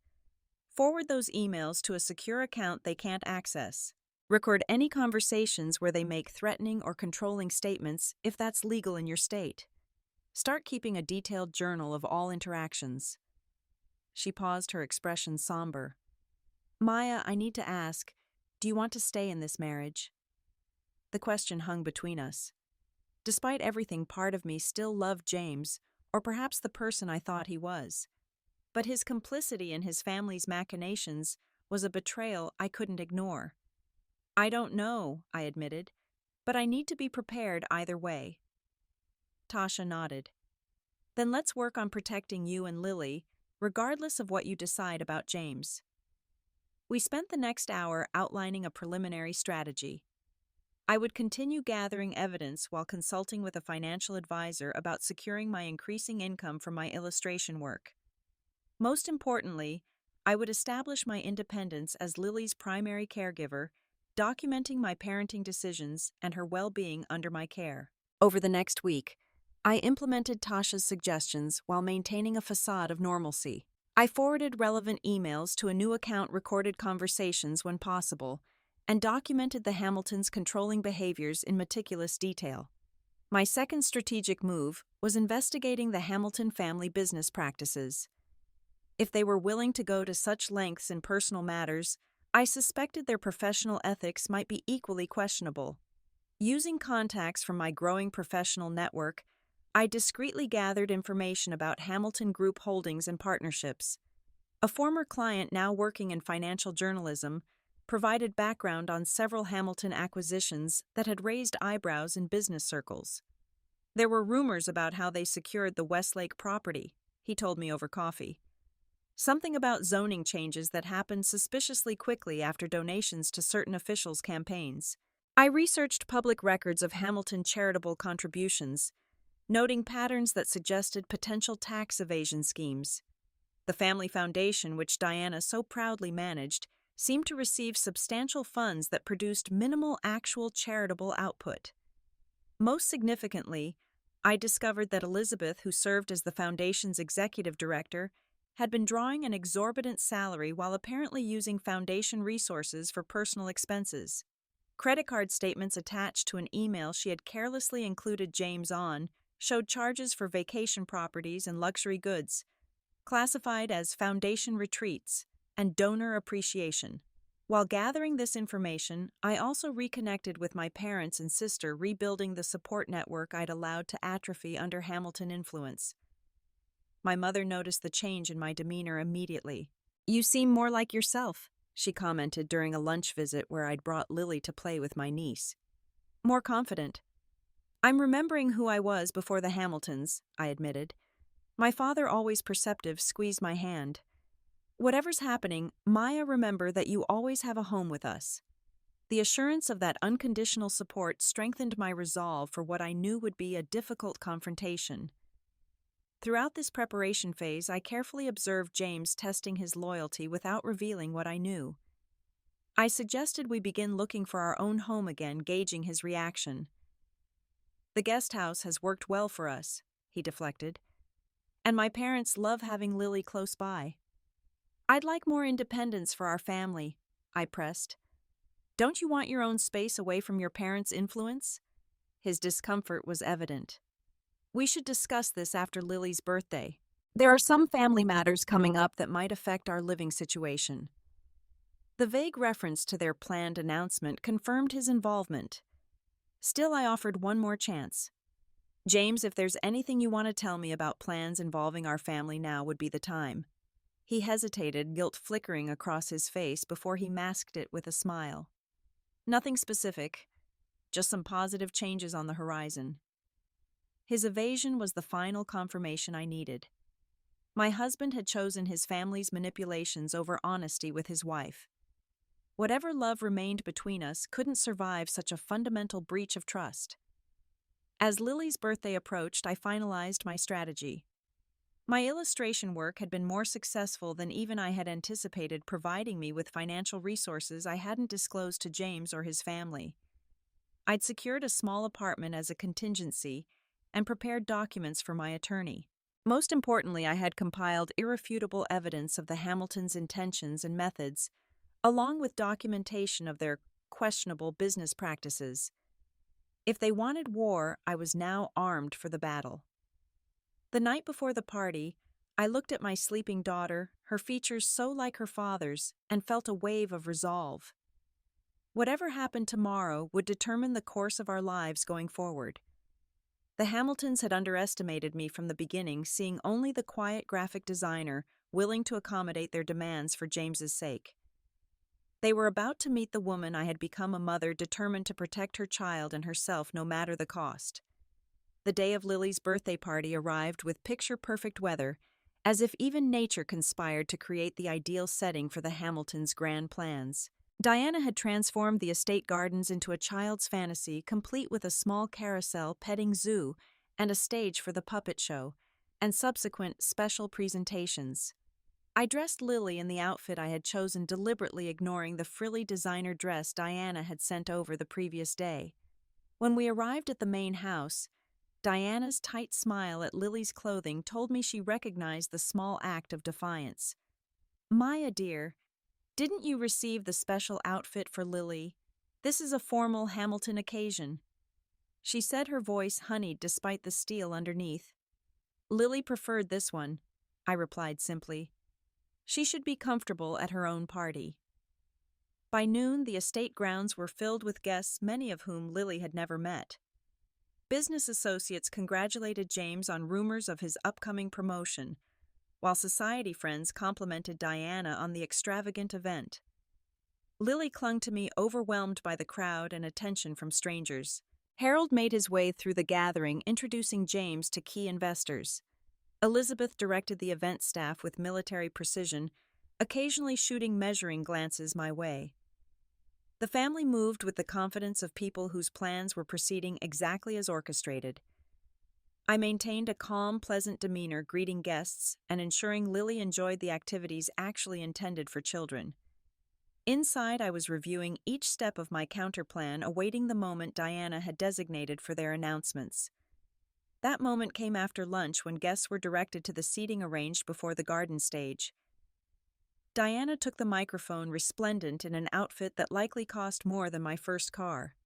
"Forward those emails to a secure account they can't access. Record any conversations where they make threatening or controlling statements if that's legal in your state. Start keeping a detailed journal of all interactions." She paused, her expression somber. "Maya, I need to ask, do you want to stay in this marriage?" The question hung between us. Despite everything, part of me still loved James, or perhaps the person I thought he was. But his complicity in his family's machinations was a betrayal I couldn't ignore. "I don't know," I admitted, "but I need to be prepared either way." Tasha nodded. "Then let's work on protecting you and Lily, regardless of what you decide about James." We spent the next hour outlining a preliminary strategy. I would continue gathering evidence while consulting with a financial advisor about securing my increasing income from my illustration work. Most importantly, I would establish my independence as Lily's primary caregiver, documenting my parenting decisions and her well-being under my care. Over the next week, I implemented Tasha's suggestions while maintaining a facade of normalcy. I forwarded relevant emails to a new account, recorded conversations when possible, and documented the Hamiltons' controlling behaviors in meticulous detail. My second strategic move was investigating the Hamilton family business practices. If they were willing to go to such lengths in personal matters, I suspected their professional ethics might be equally questionable. Using contacts from my growing professional network, I discreetly gathered information about Hamilton Group holdings and partnerships. A former client now working in financial journalism provided background on several Hamilton acquisitions that had raised eyebrows in business circles. There were rumors about how they secured the Westlake property, he told me over coffee. Something about zoning changes that happened suspiciously quickly after donations to certain officials' campaigns. I researched public records of Hamilton charitable contributions, noting patterns that suggested potential tax evasion schemes. The family foundation, which Diana so proudly managed, seemed to receive substantial funds that produced minimal actual charitable output. Most significantly, I discovered that Elizabeth, who served as the foundation's executive director, had been drawing an exorbitant salary while apparently using foundation resources for personal expenses. Credit card statements attached to an email she had carelessly included James on showed charges for vacation properties and luxury goods, classified as foundation retreats and donor appreciation. While gathering this information, I also reconnected with my parents and sister, rebuilding the support network I'd allowed to atrophy under Hamilton influence. My mother noticed the change in my demeanor immediately. "You seem more like yourself," she commented during a lunch visit where I'd brought Lily to play with my niece. "More confident." "I'm remembering who I was before the Hamiltons," I admitted. My father, always perceptive, squeezed my hand. "Whatever's happening, Maya, remember that you always have a home with us." The assurance of that unconditional support strengthened my resolve for what I knew would be a difficult confrontation. Throughout this preparation phase, I carefully observed James testing his loyalty without revealing what I knew. I suggested we begin looking for our own home again, gauging his reaction. "The guest house has worked well for us," he deflected. "And my parents love having Lily close by." "I'd like more independence for our family," I pressed. "Don't you want your own space away from your parents' influence?" His discomfort was evident. "We should discuss this after Lily's birthday. There are some family matters coming up that might affect our living situation." The vague reference to their planned announcement confirmed his involvement. Still, I offered one more chance. James, if there's anything you want to tell me about plans involving our family, now would be the time. He hesitated, guilt flickering across his face before he masked it with a smile. Nothing specific, just some positive changes on the horizon. His evasion was the final confirmation I needed. My husband had chosen his family's manipulations over honesty with his wife. Whatever love remained between us couldn't survive such a fundamental breach of trust. As Lily's birthday approached, I finalized my strategy. My illustration work had been more successful than even I had anticipated, providing me with financial resources I hadn't disclosed to James or his family. I'd secured a small apartment as a contingency and prepared documents for my attorney. Most importantly, I had compiled irrefutable evidence of the Hamiltons' intentions and methods, along with documentation of their questionable business practices. If they wanted war, I was now armed for the battle. The night before the party, I looked at my sleeping daughter, her features so like her father's, and felt a wave of resolve. Whatever happened tomorrow would determine the course of our lives going forward. The Hamiltons had underestimated me from the beginning, seeing only the quiet graphic designer willing to accommodate their demands for James's sake. They were about to meet the woman I had become, a mother determined to protect her child and herself no matter the cost. The day of Lily's birthday party arrived with picture-perfect weather, as if even nature conspired to create the ideal setting for the Hamiltons' grand plans. Diana had transformed the estate gardens into a child's fantasy, complete with a small carousel, petting zoo, and a stage for the puppet show, and subsequent special presentations. I dressed Lily in the outfit I had chosen, deliberately ignoring the frilly designer dress Diana had sent over the previous day. When we arrived at the main house, Diana's tight smile at Lily's clothing told me she recognized the small act of defiance. "Maya, dear, didn't you receive the special outfit for Lily? This is a formal Hamilton occasion," she said, her voice honeyed despite the steel underneath. "Lily preferred this one," I replied simply. "She should be comfortable at her own party." By noon, the estate grounds were filled with guests, many of whom Lily had never met. Business associates congratulated James on rumors of his upcoming promotion, while society friends complimented Diana on the extravagant event. Lily clung to me, overwhelmed by the crowd and attention from strangers. Harold made his way through the gathering, introducing James to key investors. Elizabeth directed the event staff with military precision, occasionally shooting measuring glances my way. The family moved with the confidence of people whose plans were proceeding exactly as orchestrated. I maintained a calm, pleasant demeanor, greeting guests and ensuring Lily enjoyed the activities actually intended for children. Inside, I was reviewing each step of my counterplan, awaiting the moment Diana had designated for their announcements. That moment came after lunch, when guests were directed to the seating arranged before the garden stage. Diana took the microphone, resplendent in an outfit that likely cost more than my first car.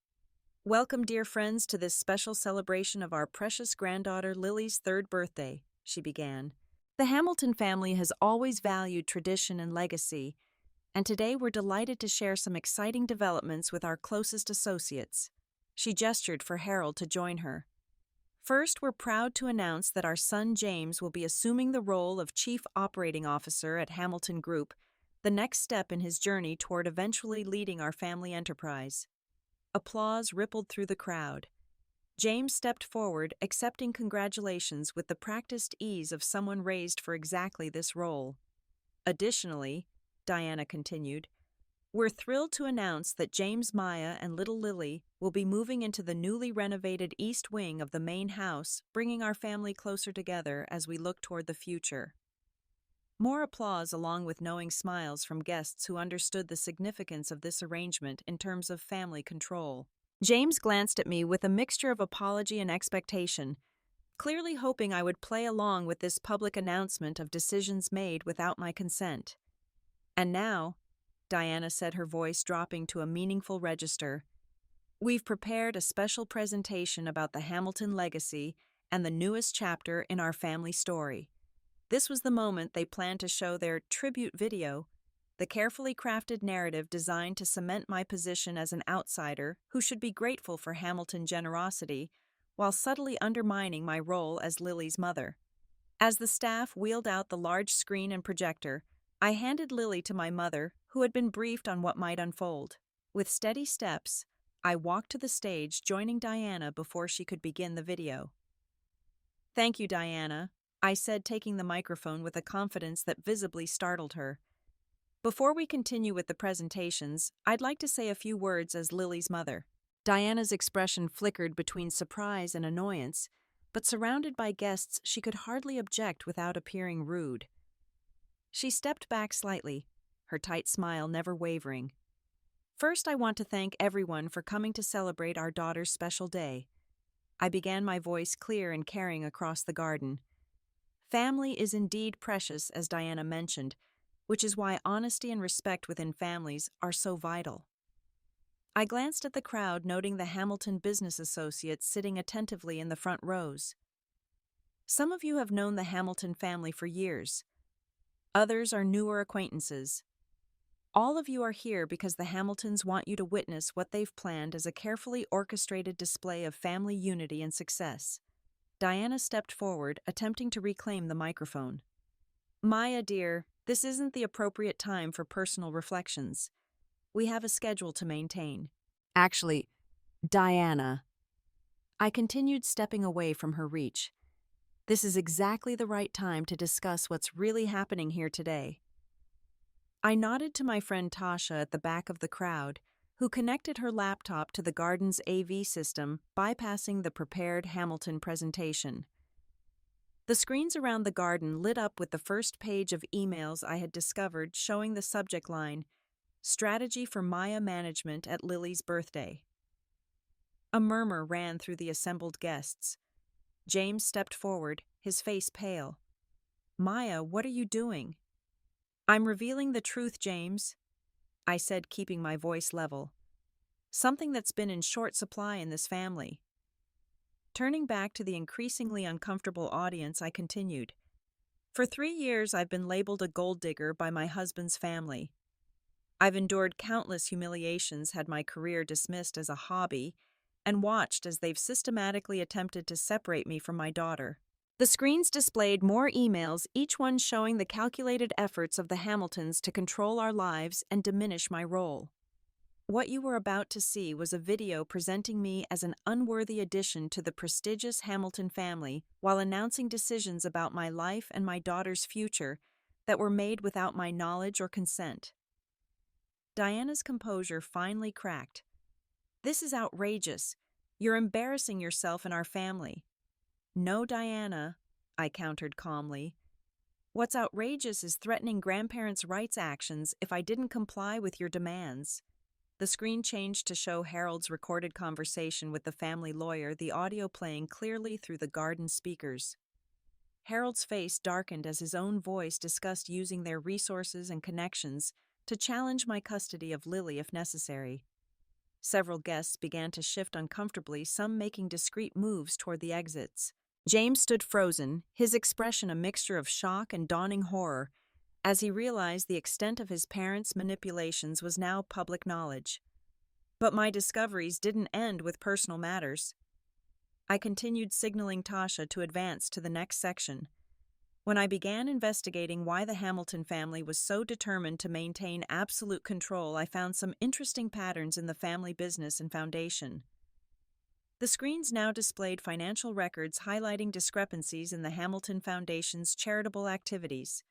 "Welcome, dear friends, to this special celebration of our precious granddaughter Lily's 3rd birthday," she began. "The Hamilton family has always valued tradition and legacy, and today we're delighted to share some exciting developments with our closest associates." She gestured for Harold to join her. "First, we're proud to announce that our son James will be assuming the role of Chief Operating Officer at Hamilton Group, the next step in his journey toward eventually leading our family enterprise." Applause rippled through the crowd. James stepped forward, accepting congratulations with the practiced ease of someone raised for exactly this role. "Additionally," Diana continued, "we're thrilled to announce that James, Maya, and little Lily will be moving into the newly renovated east wing of the main house, bringing our family closer together as we look toward the future." More applause, along with knowing smiles from guests who understood the significance of this arrangement in terms of family control. James glanced at me with a mixture of apology and expectation, clearly hoping I would play along with this public announcement of decisions made without my consent. "And now," Diana said, her voice dropping to a meaningful register, "we've prepared a special presentation about the Hamilton legacy and the newest chapter in our family story." This was the moment they planned to show their tribute video, the carefully crafted narrative designed to cement my position as an outsider who should be grateful for Hamilton generosity, while subtly undermining my role as Lily's mother. As the staff wheeled out the large screen and projector, I handed Lily to my mother, who had been briefed on what might unfold. With steady steps, I walked to the stage, joining Diana before she could begin the video. "Thank you, Diana," I said, taking the microphone with a confidence that visibly startled her. "Before we continue with the presentations, I'd like to say a few words as Lily's mother." Diana's expression flickered between surprise and annoyance, but surrounded by guests, she could hardly object without appearing rude. She stepped back slightly, her tight smile never wavering. "First, I want to thank everyone for coming to celebrate our daughter's special day." I began, my voice clear and caring across the garden. Family is indeed precious, as Diana mentioned, which is why honesty and respect within families are so vital. I glanced at the crowd, noting the Hamilton business associates sitting attentively in the front rows. Some of you have known the Hamilton family for years. Others are newer acquaintances. All of you are here because the Hamiltons want you to witness what they've planned as a carefully orchestrated display of family unity and success. Diana stepped forward, attempting to reclaim the microphone. "Maya, dear, this isn't the appropriate time for personal reflections. We have a schedule to maintain." "Actually, Diana." I continued, stepping away from her reach. "This is exactly the right time to discuss what's really happening here today." I nodded to my friend Tasha at the back of the crowd, who connected her laptop to the garden's AV system, bypassing the prepared Hamilton presentation. The screens around the garden lit up with the first page of emails I had discovered, showing the subject line, "Strategy for Maya Management at Lily's Birthday." A murmur ran through the assembled guests. James stepped forward, his face pale. "Maya, what are you doing?" "I'm revealing the truth, James," I said, keeping my voice level. "Something that's been in short supply in this family." Turning back to the increasingly uncomfortable audience, I continued. "For 3 years, I've been labeled a gold digger by my husband's family. I've endured countless humiliations, had my career dismissed as a hobby, and watched as they've systematically attempted to separate me from my daughter." The screens displayed more emails, each one showing the calculated efforts of the Hamiltons to control our lives and diminish my role. What you were about to see was a video presenting me as an unworthy addition to the prestigious Hamilton family, while announcing decisions about my life and my daughter's future that were made without my knowledge or consent. Diana's composure finally cracked. "This is outrageous. You're embarrassing yourself and our family." "No, Diana," I countered calmly. "What's outrageous is threatening grandparents' rights actions if I didn't comply with your demands." The screen changed to show Harold's recorded conversation with the family lawyer, the audio playing clearly through the garden speakers. Harold's face darkened as his own voice discussed using their resources and connections to challenge my custody of Lily if necessary. Several guests began to shift uncomfortably, some making discreet moves toward the exits. James stood frozen, his expression a mixture of shock and dawning horror, as he realized the extent of his parents' manipulations was now public knowledge. But my discoveries didn't end with personal matters. I continued, signaling Tasha to advance to the next section. When I began investigating why the Hamilton family was so determined to maintain absolute control, I found some interesting patterns in the family business and foundation. The screens now displayed financial records highlighting discrepancies in the Hamilton Foundation's charitable activities.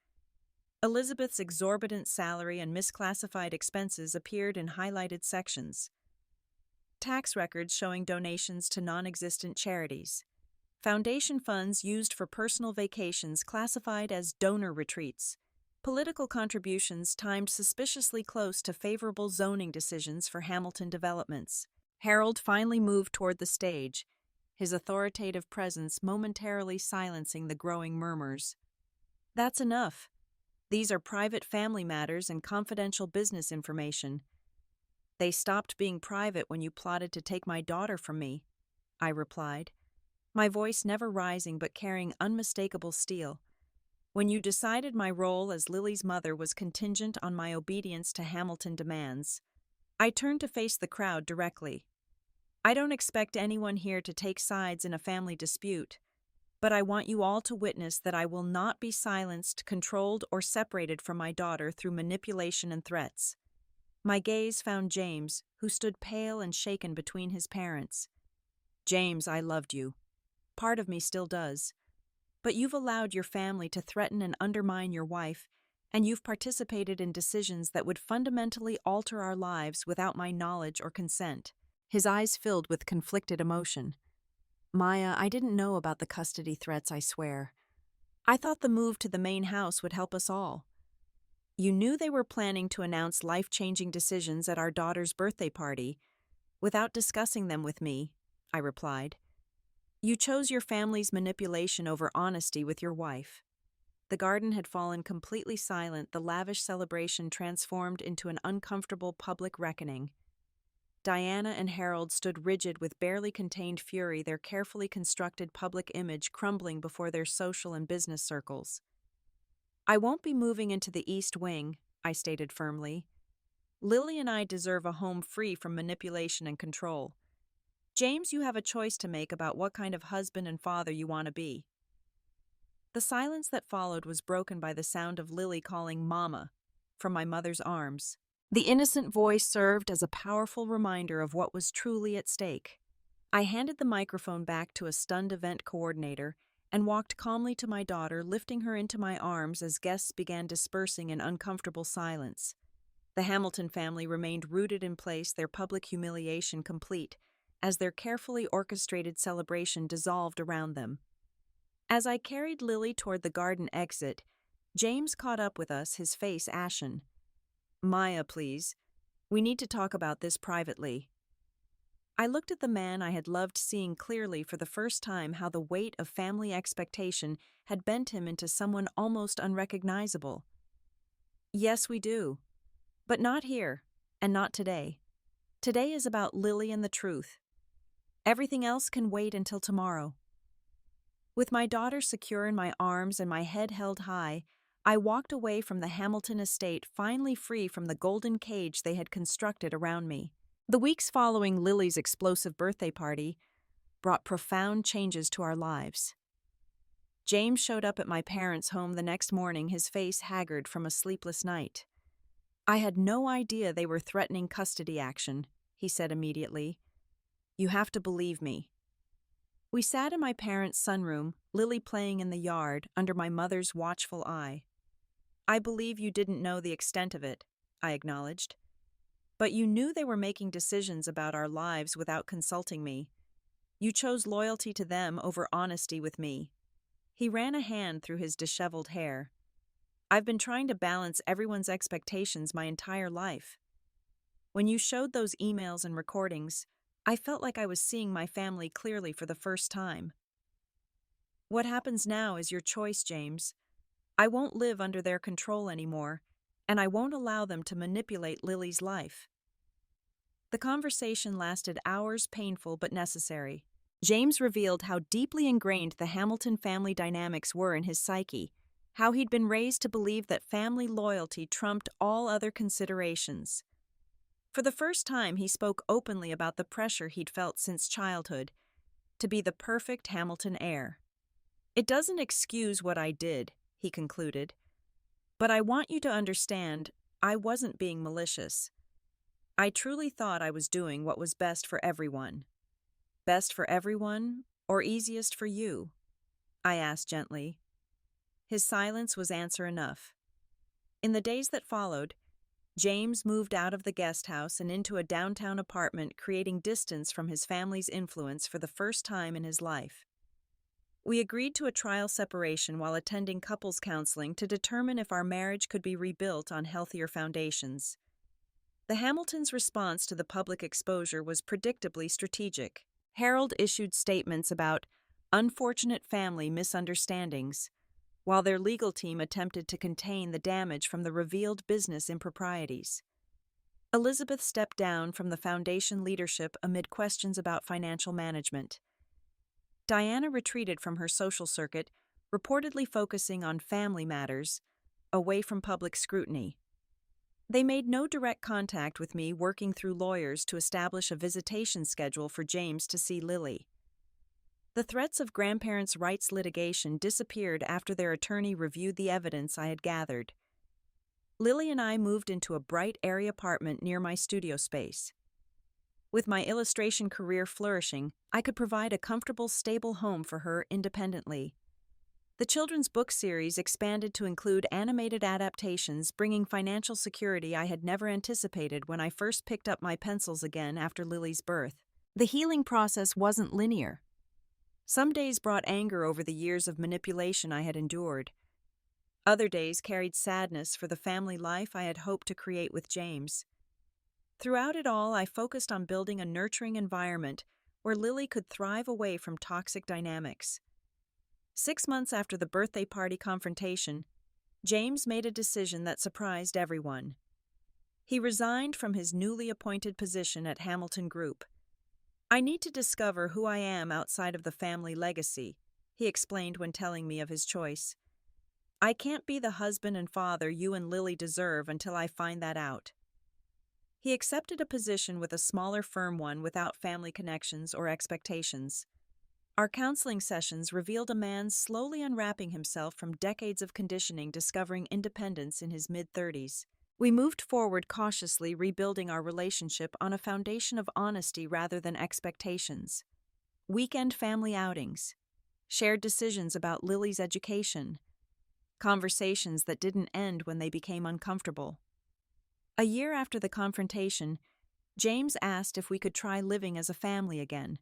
Elizabeth's exorbitant salary and misclassified expenses appeared in highlighted sections. Tax records showing donations to non-existent charities. Foundation funds used for personal vacations classified as donor retreats. Political contributions timed suspiciously close to favorable zoning decisions for Hamilton developments. Harold finally moved toward the stage, his authoritative presence momentarily silencing the growing murmurs. "That's enough. These are private family matters and confidential business information. They stopped being private when you plotted to take my daughter from me," I replied, my voice never rising but carrying unmistakable steel. When you decided my role as Lily's mother was contingent on my obedience to Hamilton demands, I turned to face the crowd directly. I don't expect anyone here to take sides in a family dispute, but I want you all to witness that I will not be silenced, controlled, or separated from my daughter through manipulation and threats. My gaze found James, who stood pale and shaken between his parents. James, I loved you. Part of me still does. But you've allowed your family to threaten and undermine your wife, and you've participated in decisions that would fundamentally alter our lives without my knowledge or consent. His eyes filled with conflicted emotion. Maya, I didn't know about the custody threats, I swear. I thought the move to the main house would help us all. You knew they were planning to announce life-changing decisions at our daughter's birthday party, without discussing them with me, I replied. You chose your family's manipulation over honesty with your wife. The garden had fallen completely silent, the lavish celebration transformed into an uncomfortable public reckoning. Diana and Harold stood rigid with barely contained fury, their carefully constructed public image crumbling before their social and business circles. I won't be moving into the East Wing, I stated firmly. Lily and I deserve a home free from manipulation and control. James, you have a choice to make about what kind of husband and father you want to be. The silence that followed was broken by the sound of Lily calling Mama from my mother's arms. The innocent voice served as a powerful reminder of what was truly at stake. I handed the microphone back to a stunned event coordinator and walked calmly to my daughter, lifting her into my arms as guests began dispersing in uncomfortable silence. The Hamilton family remained rooted in place, their public humiliation complete, as their carefully orchestrated celebration dissolved around them. As I carried Lily toward the garden exit, James caught up with us, his face ashen. Maya, please. We need to talk about this privately. I looked at the man I had loved, seeing clearly for the first time how the weight of family expectation had bent him into someone almost unrecognizable. Yes, we do. But not here, and not today. Today is about Lily and the truth. Everything else can wait until tomorrow. With my daughter secure in my arms and my head held high, I walked away from the Hamilton estate, finally free from the golden cage they had constructed around me. The weeks following Lily's explosive birthday party brought profound changes to our lives. James showed up at my parents' home the next morning, his face haggard from a sleepless night. I had no idea they were threatening custody action, he said immediately. You have to believe me. We sat in my parents' sunroom, Lily playing in the yard, under my mother's watchful eye. I believe you didn't know the extent of it, I acknowledged. But you knew they were making decisions about our lives without consulting me. You chose loyalty to them over honesty with me. He ran a hand through his disheveled hair. I've been trying to balance everyone's expectations my entire life. When you showed those emails and recordings, I felt like I was seeing my family clearly for the first time. What happens now is your choice, James. I won't live under their control anymore, and I won't allow them to manipulate Lily's life. The conversation lasted hours, painful but necessary. James revealed how deeply ingrained the Hamilton family dynamics were in his psyche, how he'd been raised to believe that family loyalty trumped all other considerations. For the first time, he spoke openly about the pressure he'd felt since childhood, to be the perfect Hamilton heir. It doesn't excuse what I did, he concluded, but I want you to understand, I wasn't being malicious. I truly thought I was doing what was best for everyone. Best for everyone, or easiest for you? I asked gently. His silence was answer enough. In the days that followed, James moved out of the guest house and into a downtown apartment, creating distance from his family's influence for the first time in his life. We agreed to a trial separation while attending couples counseling to determine if our marriage could be rebuilt on healthier foundations. The Hamiltons' response to the public exposure was predictably strategic. Harold issued statements about unfortunate family misunderstandings, while their legal team attempted to contain the damage from the revealed business improprieties. Elizabeth stepped down from the foundation leadership amid questions about financial management. Diana retreated from her social circuit, reportedly focusing on family matters, away from public scrutiny. They made no direct contact with me, working through lawyers to establish a visitation schedule for James to see Lily. The threats of grandparents' rights litigation disappeared after their attorney reviewed the evidence I had gathered. Lily and I moved into a bright, airy apartment near my studio space. With my illustration career flourishing, I could provide a comfortable, stable home for her independently. The children's book series expanded to include animated adaptations, bringing financial security I had never anticipated when I first picked up my pencils again after Lily's birth. The healing process wasn't linear. Some days brought anger over the years of manipulation I had endured. Other days carried sadness for the family life I had hoped to create with James. Throughout it all, I focused on building a nurturing environment where Lily could thrive away from toxic dynamics. 6 months after the birthday party confrontation, James made a decision that surprised everyone. He resigned from his newly appointed position at Hamilton Group. "I need to discover who I am outside of the family legacy," he explained when telling me of his choice. "I can't be the husband and father you and Lily deserve until I find that out." He accepted a position with a smaller firm, one without family connections or expectations. Our counseling sessions revealed a man slowly unwrapping himself from decades of conditioning, discovering independence in his mid-30s. We moved forward cautiously, rebuilding our relationship on a foundation of honesty rather than expectations. Weekend family outings, shared decisions about Lily's education, conversations that didn't end when they became uncomfortable. A year after the confrontation, James asked if we could try living as a family again.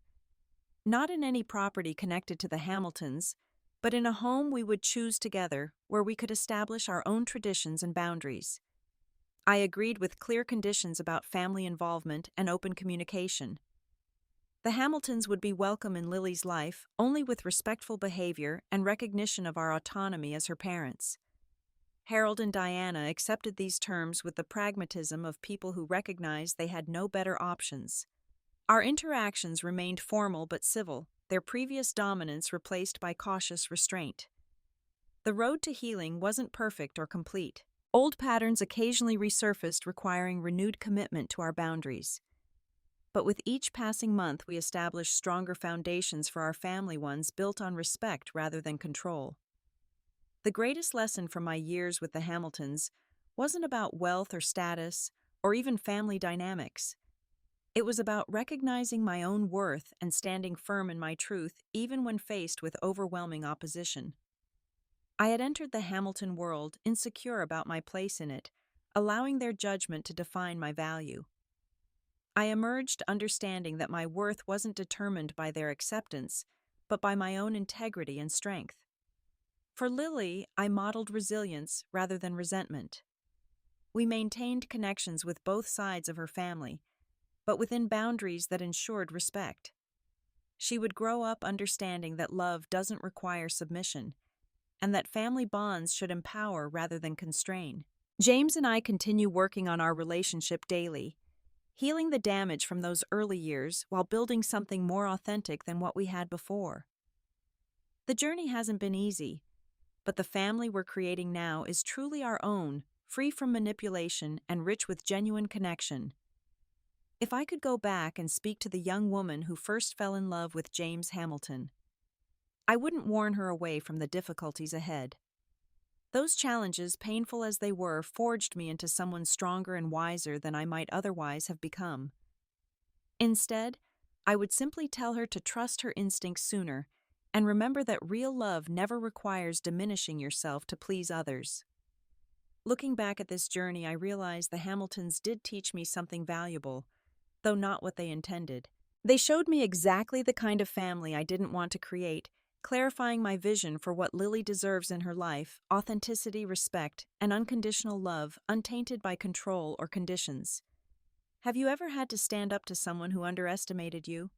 Not in any property connected to the Hamiltons, but in a home we would choose together, where we could establish our own traditions and boundaries. I agreed with clear conditions about family involvement and open communication. The Hamiltons would be welcome in Lily's life only with respectful behavior and recognition of our autonomy as her parents. Harold and Diana accepted these terms with the pragmatism of people who recognized they had no better options. Our interactions remained formal but civil, their previous dominance replaced by cautious restraint. The road to healing wasn't perfect or complete. Old patterns occasionally resurfaced, requiring renewed commitment to our boundaries. But with each passing month, we established stronger foundations for our family, ones built on respect rather than control. The greatest lesson from my years with the Hamiltons wasn't about wealth or status or even family dynamics. It was about recognizing my own worth and standing firm in my truth even when faced with overwhelming opposition. I had entered the Hamilton world insecure about my place in it, allowing their judgment to define my value. I emerged understanding that my worth wasn't determined by their acceptance, but by my own integrity and strength. For Lily, I modeled resilience rather than resentment. We maintained connections with both sides of her family, but within boundaries that ensured respect. She would grow up understanding that love doesn't require submission, and that family bonds should empower rather than constrain. James and I continue working on our relationship daily, healing the damage from those early years while building something more authentic than what we had before. The journey hasn't been easy, but the family we're creating now is truly our own, free from manipulation and rich with genuine connection. If I could go back and speak to the young woman who first fell in love with James Hamilton, I wouldn't warn her away from the difficulties ahead. Those challenges, painful as they were, forged me into someone stronger and wiser than I might otherwise have become. Instead, I would simply tell her to trust her instincts sooner and remember that real love never requires diminishing yourself to please others. Looking back at this journey, I realized the Hamiltons did teach me something valuable, though not what they intended. They showed me exactly the kind of family I didn't want to create, clarifying my vision for what Lily deserves in her life: authenticity, respect, and unconditional love, untainted by control or conditions. Have you ever had to stand up to someone who underestimated you?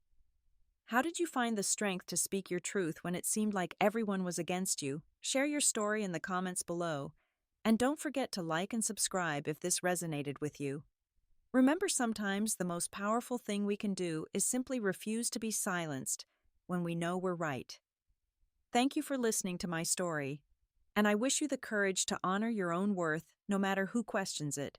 How did you find the strength to speak your truth when it seemed like everyone was against you? Share your story in the comments below, and don't forget to like and subscribe if this resonated with you. Remember, sometimes the most powerful thing we can do is simply refuse to be silenced when we know we're right. Thank you for listening to my story, and I wish you the courage to honor your own worth no matter who questions it.